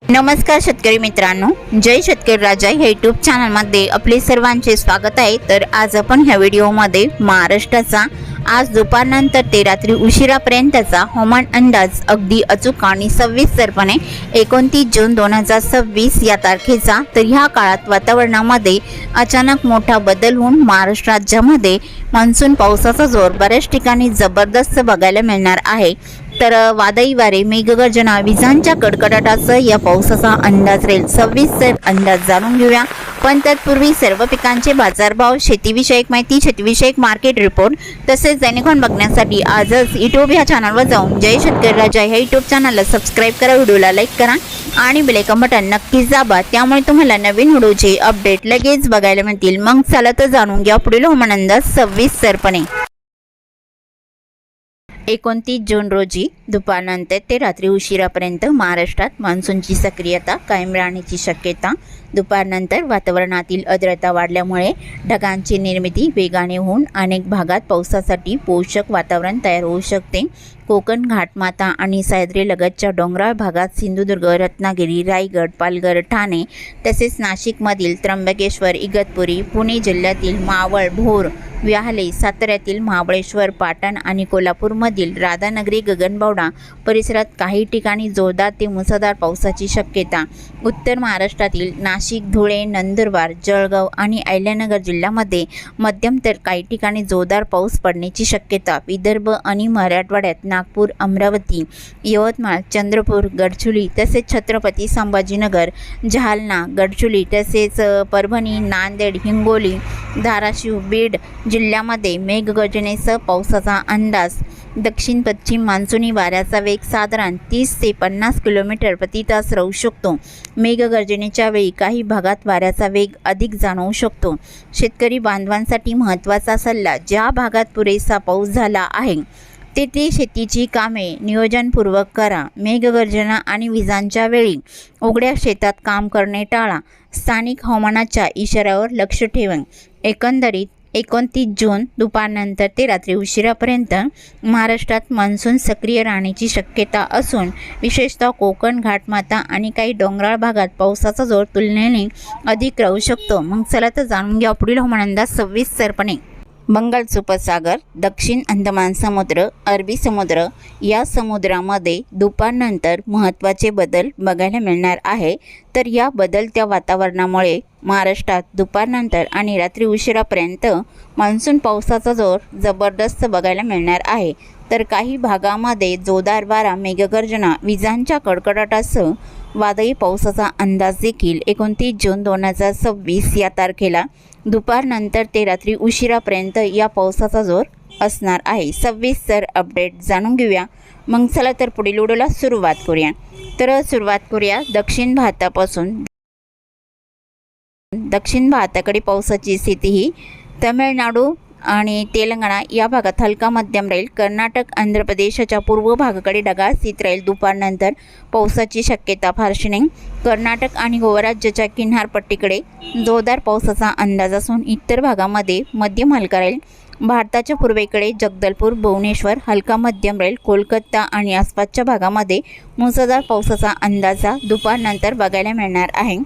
नमस्कार शेतकरी मित्रांनो, जय शेतकरी राजा या यूट्यूब चॅनलमध्ये आपले सर्वांचे स्वागत आहे। तर आज आपण ह्या व्हिडिओमध्ये महाराष्ट्राचा आज दुपारनंतर ते रात्री उशिरापर्यंतचा हवामान अंदाज अगदी अचूक आणि सविस्तरपणे 29 जून 2026 या तारखेचा। तर ह्या काळात वातावरणामध्ये अचानक मोठा बदल होऊन महाराष्ट्र राज्यामध्ये मान्सून पावसाचा जोर बऱ्याच ठिकाणी जबरदस्त बघायला मिळणार आहे। तर वादळी वारे, मेघगर्जना, विजांच्या कडकडाटासह या पावसाचा अंदाज राहील। सविस्तर अंदाज जाणून घेऊया, पण तत्पूर्वी सर्व पिकांचे बाजारभाव, शेतीविषयक माहिती, शेतीविषयक मार्केट रिपोर्ट तसेच दैनिकन बघण्यासाठी आजच यूट्यूब या चॅनलवर जाऊन जय शेतकरी राजा ह्या यूट्यूब चॅनलला सबस्क्राईब करा, व्हिडिओला लाईक करा आणि बेल आयकॉन बटन नक्कीच दाबा, त्यामुळे तुम्हाला नवीन व्हिडिओचे अपडेट लगेच बघायला मिळतील। मग चला तर जाणून घ्या पुढील हवामान अंदाज सविस्तरपणे। 29 जून रोजी दुपारनंतर ते रात्री उशिरापर्यंत महाराष्ट्रात मान्सूनची सक्रियता कायम राहण्याची शक्यता। दुपारनंतर वातावरणातील आर्द्रता वाढल्यामुळे ढगांची निर्मिती वेगाने होऊन अनेक भागात पावसासाठी पोषक वातावरण तयार होऊ शकते। कोकण, घाटमाथा आणि सह्याद्री लगतच्या डोंगराळ भागात सिंधुदुर्ग, रत्नागिरी, रायगड, पालघर, ठाणे तसेच नाशिकमधील त्र्यंबकेश्वर, इगतपुरी, पुणे जिल्ह्यातील मावळ, भोर, व्याहले, साताऱ्यातील महाबळेश्वर, पाटण आणि कोल्हापूरमधील राधानगरी, गगनबावडा परिसरात काही ठिकाणी जोरदार ते मुसळधार पावसाची शक्यता। उत्तर महाराष्ट्रातील नाशिक, धुळे, नंदुरबार, जळगाव आणि अहिल्यानगर जिल्ह्यामध्ये मध्यम तर काही ठिकाणी जोरदार पाऊस पडण्याची शक्यता। विदर्भ आणि मराठवाड्यात नागपूर, अमरावती, यवतमाळ, चंद्रपूर, गडचिरोली तसेच छत्रपती संभाजीनगर, जालना, गडचिरोली तसेच परभणी, नांदेड, हिंगोली, धाराशिव, बीड जिल्ह्यामध्ये मेघगर्जनेसह पावसाचा अंदाज। दक्षिण पश्चिम मान्सूनी वाऱ्याचा वेग साधारण 30 ते 50 किलोमीटर प्रति तास राहू शकतो। मेघगर्जनेच्या वेळी काही भागात वाऱ्याचा वेग अधिक जाणवू शकतो। शेतकरी बांधवांसाठी महत्त्वाचा सल्ला, ज्या भागात पुरेसा पाऊस झाला आहे तेथे शेतीची कामे नियोजनपूर्वक करा। मेघगर्जना आणि विजांच्या वेळी उघड्या शेतात काम करणे टाळा। स्थानिक हवामानाच्या इशाऱ्यावर लक्ष ठेवा। एकंदरीत 29 जून दुपारनंतर ते रात्री उशिरापर्यंत महाराष्ट्रात मान्सून सक्रिय राहण्याची शक्यता असून विशेषतः कोकण, घाटमाथा आणि काही डोंगराळ भागात पावसाचा जोर तुलनेने अधिक राहू शकतो। मग चला तर जाणून घ्या पुढील हवामान अंदाज सविस्तरपणे। बंगालचा उपसागर, दक्षिण अंदमान समुद्र, अरबी समुद्र या समुद्रामध्ये दुपारनंतर महत्त्वाचे बदल बघायला मिळणार आहे। तर या बदलत्या वातावरणामुळे महाराष्ट्रात दुपारनंतर आणि रात्री उशिरापर्यंत मान्सून पावसाचा जोर जबरदस्त बघायला मिळणार आहे। तर काही भागामध्ये जोरदार वारा, मेघगर्जना, विजांच्या कडकडाटासह वादळी पावसाचा अंदाज देखील 29 जून 2026 या तारखेला दुपारनंतर ते रात्री उशिरापर्यंत या पावसाचा जोर असणार आहे। सविस्तर अपडेट जाणून घेऊया, मग चला तर पुढील व्हिडिओला सुरुवात करूया। तर सुरुवात करूया दक्षिण भारतापासून। दक्षिण भारताकडे पावसाची स्थिती ही तामिळनाडू आणि तेलंगणा या भागात हलका मध्यम राहील। कर्नाटक, आंध्र प्रदेशाच्या पूर्व भागाकडे ढगाळ स्थित राहील। दुपारनंतर पावसाची शक्यता फारशी नाही। कर्नाटक आणि गोवा राज्याच्या किनारपट्टीकडे जोरदार पावसाचा अंदाज असून इतर भागामध्ये मध्यम हलका राहील। भारताच्या पूर्वेकडे जगदलपूर, भुवनेश्वर हलका मध्यम राहील। कोलकाता आणि आसपासच्या भागामध्ये मुसळधार पावसाचा अंदाजा दुपारनंतर बघायला मिळणार आहे।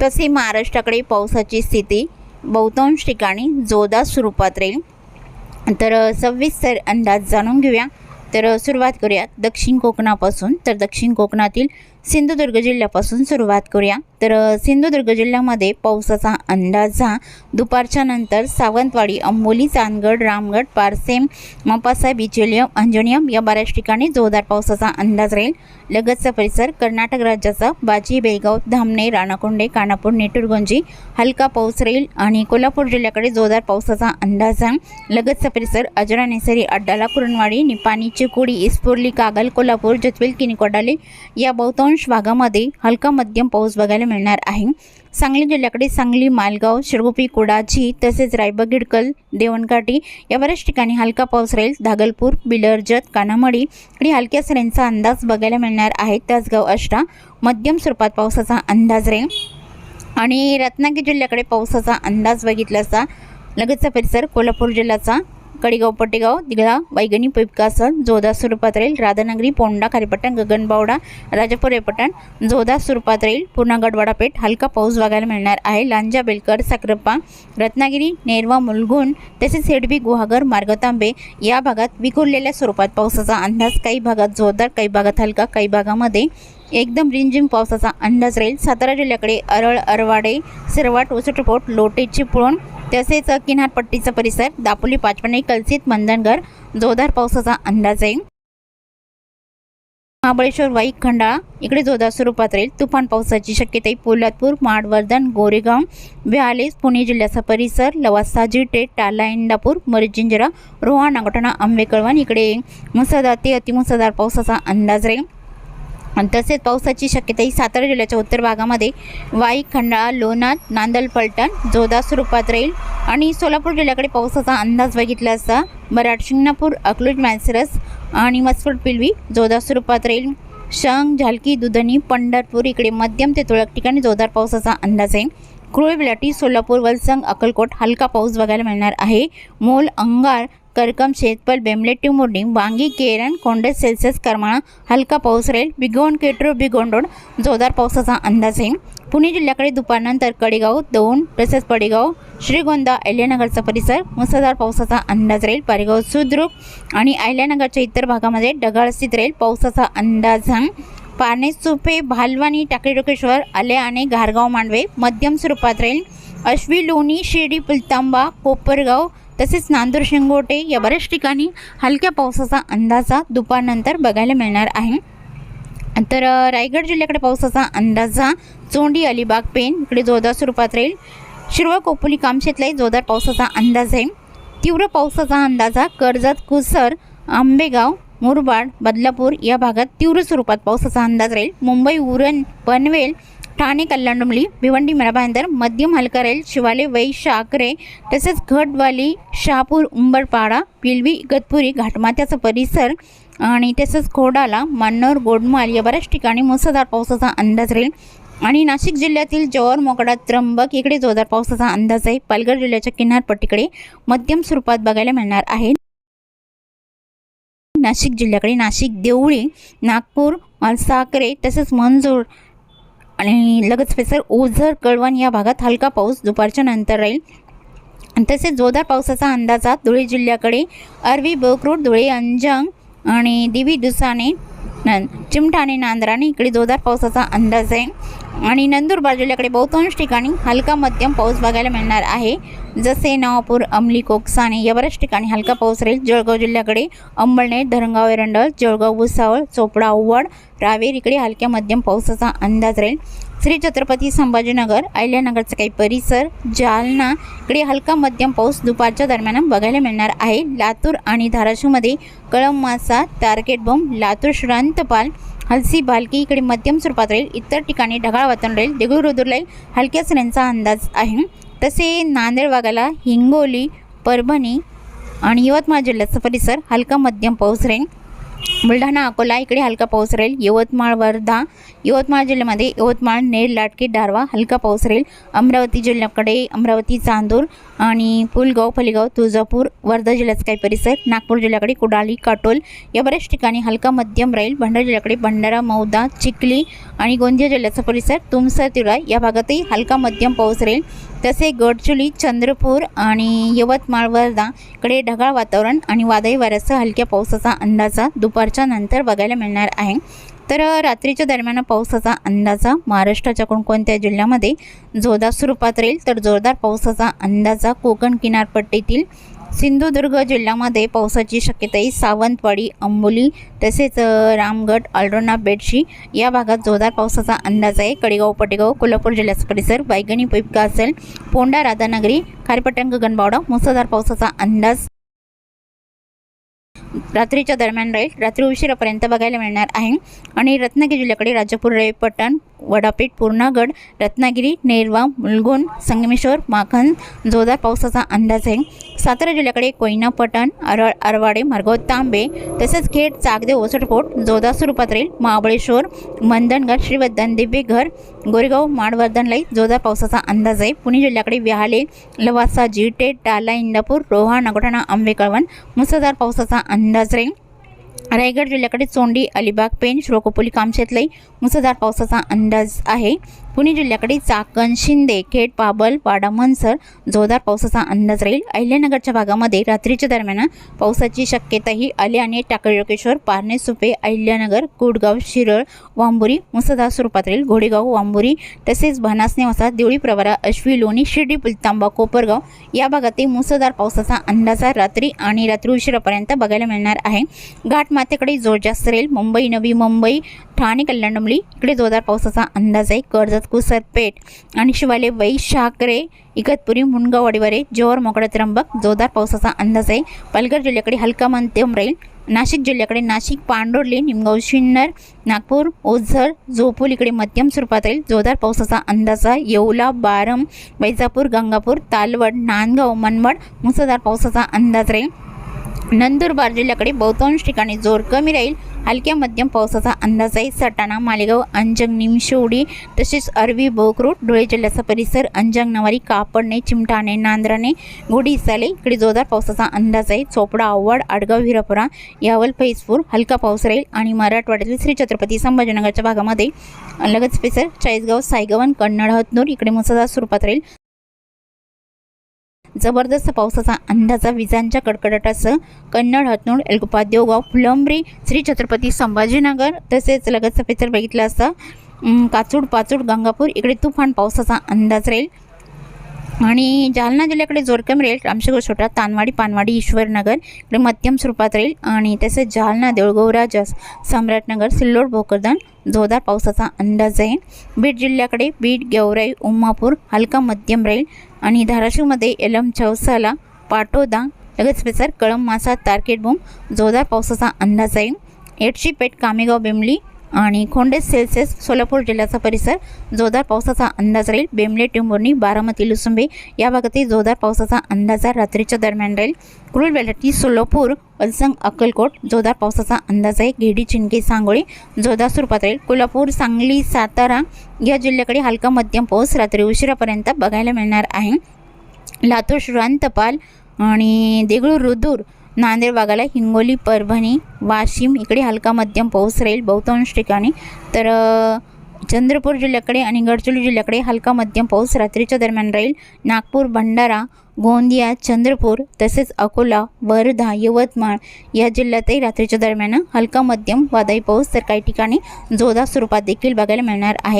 तसे महाराष्ट्राकडे पावसाची स्थिती बहुतांश ठिकाणी जोरदार स्वरूपात राहील। तर सविस्तर अंदाज जाणून घेऊया। तर सुरुवात करूया दक्षिण कोकणापासून। तर दक्षिण कोकणातील सिंधुदुर्ग जिल्ह्यापासून सुरुवात करूया। तर सिंधुदुर्ग जिल्ह्यामध्ये पावसाचा अंदाज हा दुपारच्या नंतर सावंतवाडी, अंबोली, चांदगड, रामगड, पारसेम, मपासा, बिचोलियम, अंजनियम या बऱ्याच ठिकाणी जोरदार पावसाचा अंदाज राहील। लगतचा परिसर कर्नाटक राज्याचा बाजी, बेळगाव, धामणे, राणाकोंडे, कानापूर, नेटुरगंजी हलका पाऊस राहील आणि कोल्हापूर जिल्ह्याकडे जोरदार पावसाचा अंदाज आहे। लगतचा परिसर अजरा, नेसरी, अड्डाला, कुरणवाडी, निपाणी, चिकोडी, इस्पोर्ली, कागल, कोल्हापूर, जतवेल, किनीकोडाले या बहुतांश भागामध्ये हलका मध्यम पाऊस बघायला मिळणार आहे। सांगली जिल्ह्याकडे सांगली, मालगाव, शिरगोपी, कुडाची तसेच रायबा, गिडकल, देवणकाठी या बऱ्याच ठिकाणी हलका पाऊस राहील। धागलपूर, बिलर, जत, कानामडी कडे हलक्या सरींचा अंदाज बघायला मिळणार आहे। तासगाव, अष्टा मध्यम स्वरूपात पावसाचा अंदाज राहील। आणि रत्नागिरी जिल्ह्याकडे पावसाचा अंदाज बघितला असता लगतचा परिसर कोल्हापूर जिल्ह्याचा कडेगाव पटेगाव दिघळा वैगणी पिपकासल जोरदार स्वरूपात राहील। राधानगरी पोंडा खारीपटण गगनबावडा राजापूर रेपटण जोरदार स्वरूपात राहील। पूर्णा गडवाडापेठ हलका पाऊस बघायला मिळणार आहे। लांजा बेलकर साक्राप्पा रत्नागिरी नेरवा मुलगुण तसेच हेडबी गुहागर मार्गतांबे या भागात विखुरलेल्या स्वरूपात पावसाचा अंदाज। काही भागात जोरदार, काही भागात हलका, काही भागामध्ये एकदम रिमझिम पावसाचा अंदाज राहील। सातारा जिल्ह्याकडे अरळ अरवाडे सिरवाट उसटपोट लोटे चिपळूण तसेच किनारपट्टीचा परिसर दापोली पाचपणी कलसीत मंदनगर जोरदार पावसाचा अंदाज आहे। महाबळेश्वर वाईक खंडाळा इकडे जोरदार स्वरूपात राहील। तुफान पावसाची शक्यता। पोलादपूर माडवर्धन गोरेगाव व्यालेस पुणे जिल्ह्याचा परिसर लवासा जिटे टाला इंदापूर मरजिंजरा रोहा नागोठणा आंबेकळवण इकडे मुसळधार ते अतिमुसळधार पावसाचा अंदाज राहील। आणि तसेच पावसाची शक्यता ही सातारा जिल्ह्याच्या उत्तर भागामध्ये वाई खंडाळा लोणार नांदल पलटण जोरदार स्वरूपात राहील। आणि सोलापूर जिल्ह्याकडे पावसाचा अंदाज बघितला असता बराड शिंगणापूर अकलूज मॅन्सरस आणि मसफड पिलवी जोरदार स्वरूपात राहील। शंग झालकी दुधनी पंढरपूर इकडे मध्यम ते तुरळक ठिकाणी जोरदार पावसाचा अंदाज आहे। कुरुळ बिलाटी सोलापूर वलसंग अक्कलकोट हलका पाऊस बघायला मिळणार आहे। मोल अंगार करकम शेतपल बेमले टिमुर्डी वांगी केरन कोंडेस सेल्सियस करमाळा हलका पाऊस राहील। बिगोंड केट्रो बिगोंडोड जोरदार पावसाचा अंदाज आहे। पुणे जिल्ह्याकडे दुपारनंतर कडेगाव दौंड तसेच पडेगाव श्रीगोंदा अहिल्यानगरचा परिसर मुसळधार पावसाचा अंदाज राहील। पारेगाव सुद्रुक आणि अहिल्यानगरच्या इतर भागामध्ये ढगाळ स्थित राहील। पावसाचा अंदाज पारणे सुपे भालवानी टाकळी डोकेश्वर आलेआणे घारगाव मांडवे मध्यम स्वरूपात राहील। अश्वी लोणी शिर्डी पुलतांबा कोपरगाव तसेच नांदूर शिंगोटे या बऱ्याच ठिकाणी हलक्या पावसाचा अंदाजा दुपारनंतर बघायला मिळणार आहे। तर रायगड जिल्ह्याकडे पावसाचा अंदाजा चोंडी अलिबाग पेन इकडे जोरदार स्वरूपात राहील। शिरवळ कोपोली कामशेतलाही जोरदार पावसाचा अंदाज आहे। तीव्र पावसाचा अंदाजा कर्जत कुसर आंबेगाव मुरबाड बदलापूर या भागात तीव्र स्वरूपात पावसाचा अंदाज राहील। मुंबई उरण पनवेल ठाणे कल्याण डोंबिवली भिवंडी मेळाभायंदर मध्यम हलका राहील। शिवाले वै शाकरे तसेच घटवाली शहापूर उंबरपाडा पिलवी इगतपुरी घाटमाथ्याचा परिसर आणि तसेच खोडाला मन्नौर गोडमाल या बऱ्याच ठिकाणी मुसळधार पावसाचा अंदाज राहील। आणि नाशिक जिल्ह्यातील जव्हार मोकडा त्र्यंबक इकडे जोरदार पावसाचा अंदाज आहे। पालघर जिल्ह्याच्या किनारपट्टीकडे मध्यम स्वरूपात बघायला मिळणार आहे। नाशिक जिल्ह्याकडे नाशिक देवळी नागपूर साक्रे तसेच मंजूर आणि लगत परिसर ओझर कळवण या भागात हलका पाऊस दुपारच्या नंतर राहील। तसेच जोरदार पावसाचा अंदाजा धुळे जिल्ह्याकडे अरवी बोकरूड धुळे अंजंग आणि दिवी दुसाने चिमठाणे नांद्राने इकडे जोरदार पावसाचा अंदाज आहे। आणि नंदुरबार जिल्ह्याकडे बहुतांश ठिकाणी हलका मध्यम पाऊस बघायला मिळणार आहे। जसे नवापूर अमली कोकसाने या बऱ्याच ठिकाणी हलका पाऊस राहील। जळगाव जिल्ह्याकडे अंबळनेर धरणगाव एरंडल जळगाव भुसावळ चोपडा उव्वड रावेर इकडे हलक्या मध्यम पावसाचा अंदाज राहील। श्री छत्रपती संभाजीनगर अहिल्यानगरचा काही परिसर जालना इकडे हलका मध्यम पाऊस दुपारच्या दरम्यान बघायला मिळणार आहे। लातूर आणि धाराशिवमध्ये कळम मासा टार्गेट बॉम्ब लातूर श्रांतपाल हलसी बालकी इकडे मध्यम स्वरूपात राहील। इतर ठिकाणी ढगाळ वातावरण राहील। देगलूर रुद्रलाई हलक्या सरींचा अंदाज आहे। तसे नांदेड वाघाला हिंगोली परभणी आणि यवतमाळ जिल्ह्याचा परिसर हलका मध्यम पाऊस राहील। बुलढाणा अकोला इकडे हलका पाऊस राहील। यवतमाळ वर्धा यवतमाळ जिल्ह्यामध्ये यवतमाळ नेर लाटके दारवा हलका पाऊस राहील। अमरावती जिल्ह्याकडे अमरावती चांदूर आणि पुलगाव फलिगाव तुळजापूर वर्धा जिल्ह्याचा काही परिसर नागपूर जिल्ह्याकडे कुडाली काटोल या बऱ्याच ठिकाणी हलका मध्यम राहील। भंडारा जिल्ह्याकडे भंडारा मौदा चिखली आणि गोंदिया जिल्ह्याचा परिसर तुमसर तिराय या भागातही हलका मध्यम पाऊस राहील। तसे गडचिरोली चंद्रपूर आणि यवतमाळ वर्धा इकडे ढगाळ वातावरण आणि वादळी वाऱ्यासह हलक्या पावसाचा अंदाजा दुपारच्या नंतर बघायला मिळणार आहे। तर रात्रीच्या दरम्यान पावसाचा अंदाजा महाराष्ट्राच्या कोणकोणत्या जिल्ह्यामध्ये जोरदार स्वरूपात राहील तर जोरदार पावसाचा अंदाजा कोकण किनारपट्टीतील सिंधुदुर्ग जिल्ह्यामध्ये पावसाची शक्यता आहे। सावंतवाडी अंबोली तसेच रामगड अल्डोना बेडशी या भागात जोरदार पावसाचा अंदाज आहे। कडेगाव पटेगाव कोल्हापूर जिल्ह्याचा परिसर वैगणी पिपकासल पोंडा राधानगरी खारीपटण गगनबावडा मुसळधार पावसाचा अंदाज रात्रीच्या दरम्यान राहील। रात्री उशिरापर्यंत बघायला मिळणार आहे। आणि रत्नागिरी जिल्ह्याकडे राजापूर रेपटण वडापेठ पूर्णागड रत्नागिरी नेरवा मुलगुण संगमेश्वर माखन जोरदार पावसाचा अंदाज आहे। सातारा जिल्ह्याकडे कोयना पटण अरळ अरवाडे मार्गाव तांबे तसेच खेड चाकदे ओसटपोट जोरदार स्वरूपात राहील। महाबळेश्वर मंदनगड श्रीवर्धन दिव्यघर गोरेगाव माडवर्धनलाही जोरदार पावसाचा अंदाज आहे। पुणे जिल्ह्याकडे व्याहाले, लवासा, जिटेट, टाला, इंदापूर, रोहा, नगोठाणा, आंबे, कळवण मुसळधार पावसाचा अंदाज राहील। रायगड जिल्ह्याकडे चोंडी, अलिबाग, पेण, श्रीकोपोली, कामशेतलाई मुसळधार पावसाचा अंदाज आहे। पुणे जिल्ह्याकडे चाकण, शिंदे, खेड, पाबल, वाडा, मनसर जोरदार पावसाचा अंदाज राहील। अहिल्यानगरच्या भागामध्ये रात्रीच्या दरम्यान पावसाची शक्यताही आली आणि टाकळीकेश्वर, पारणे, सुपे, अहिल्यानगर, कुडगाव, शिरळ, वांबुरी मुसळधार स्वरूपात राहील। घोडेगाव, वांबुरी तसेच भानास, नेवासा, देवळी प्रवरा, अश्वी, लोणी, शिर्डी, पुलतांबा, कोपरगाव या भागातील मुसळधार पावसाचा अंदाज रात्री आणि रात्री उशिरापर्यंत बघायला मिळणार आहे। घाटमाथ्याकडे जोर जास्त राहील। मुंबई, नवी मुंबई, ठाणे, कल्याणडोंबिवली इकडे जोरदार पावसाचा अंदाज आहे। कर्जत, कुसरपेठ आणि शिवाले, वै, शाकरे, इगतपुरी, मुंडगाव, वाडीवारे, जोर, मोकडा, त्र्यंबक जोरदार पावसाचा अंदाज आहे। पालघर जिल्ह्याकडे हलका मध्यम राहील। नाशिक जिल्ह्याकडे नाशिक, पांडोर्ली, निमगाव, सिन्नर, नागपूर, ओझर, जोपूर इकडे मध्यम स्वरूपात राहील। जोरदार पावसाचा अंदाज आहे। येवला, बारम, वैजापूर, गंगापूर, तालवड, नांदगाव, मनमाड मुसळधार पावसाचा अंदाज राहील। नंदुरबार जिल्ह्याकडे बहुतांश ठिकाणी जोर कमी राहील। हलक्या मध्यम पावसाचा अंदाज आहे। सटाणा, मालेगाव, अंजंग, निमशेवडी तसेच अरवी, बोकरूट, धुळे जिल्ह्याचा परिसर, अंजंग, नवारी, कापडणे, चिमठाणे, नांद्राणे, गोडी, साले इकडे जोरदार पावसाचा अंदाज आहे। चोपडा, आव्हाड, आडगाव, हिरापुरा, यावल, फैजपूर हलका पाऊस राहील आणि मराठवाड्यातील श्री छत्रपती संभाजीनगरच्या भागामध्ये लगत परिसर, चाळीसगाव, सायगवन, कन्नड, हतनूर इकडे मुसळधार स्वरूपात राहील। जबरदस्त पावसाचा अंदाज विजांच्या कडकडाटासह कन्नड, हतनूर, एलकुपा, देवगाव, फुलंब्री, श्री छत्रपती संभाजीनगर तसेच लगतचा परिसर बघितला असता काचूड, पाचूड, गंगापूर इकडे तुफान पावसाचा अंदाज राहील। आणि जालना जिल्ह्याकडे जोर कमी राहील। रामशेगाव, छोटा, तानवाडी, पानवाडी, ईश्वरनगर इकडे मध्यम स्वरूपात राहील आणि तसेच जालना, देऊळगाव, राजस, सम्राटनगर, सिल्लोड, भोकरदन जोरदार पावसाचा अंदाज आहे। बीड जिल्ह्याकडे बीड, गेवराई, उमापूर हलका मध्यम राहील आणि धाराशिवमध्ये एलम, चौसाला, पाटोदा लगेच परिसर, कळंब, मासा, तारकेटबूम जोरदार पावसाचा अंदाज आहे। एडशीपेठ, कामेगाव, बेमली आणि खोंडे, सेल्सियस सोलापूर जिल्ह्याचा परिसर जोरदार पावसाचा अंदाज राहील। बेमले, टिंबुर्णी, बारामती, लुसुंबे या भागातील जोरदार पावसाचा अंदाज रात्रीच्या दरम्यान राहील। कुरुल, बेलाटी, सोलापूर, वलसंग, अक्कलकोट जोरदार पावसाचा अंदाज आहे। घेडी, चिंके, सांगोळी जोरदार स्वरूपात राहील। कोल्हापूर, सांगली, सातारा या जिल्ह्याकडे हलका मध्यम पाऊस रात्री उशिरापर्यंत बघायला मिळणार आहे। लातूर, श्रांतपाल आणि देगलूर, रुद्र, नांदेड भागाला, हिंगोली, परभणी, वाशिम इकडे हलका मध्यम पाऊस राहील बहुतांश ठिकाणी। तर चंद्रपूर जिल्ह्याकडे आणि गडचिरोली जिल्ह्याकडे हलका मध्यम पाऊस रात्रीच्या दरम्यान राहील। नागपूर, भंडारा, गोंदिया, चंद्रपूर तसेच अकोला, वर्धा, यवतमाळ या जिल्ह्यातही रात्रीच्या दरम्यान हलका मध्यम वादळी पाऊस तर काही ठिकाणी जोरदार स्वरूपात देखील बघायला मिळणार आहे।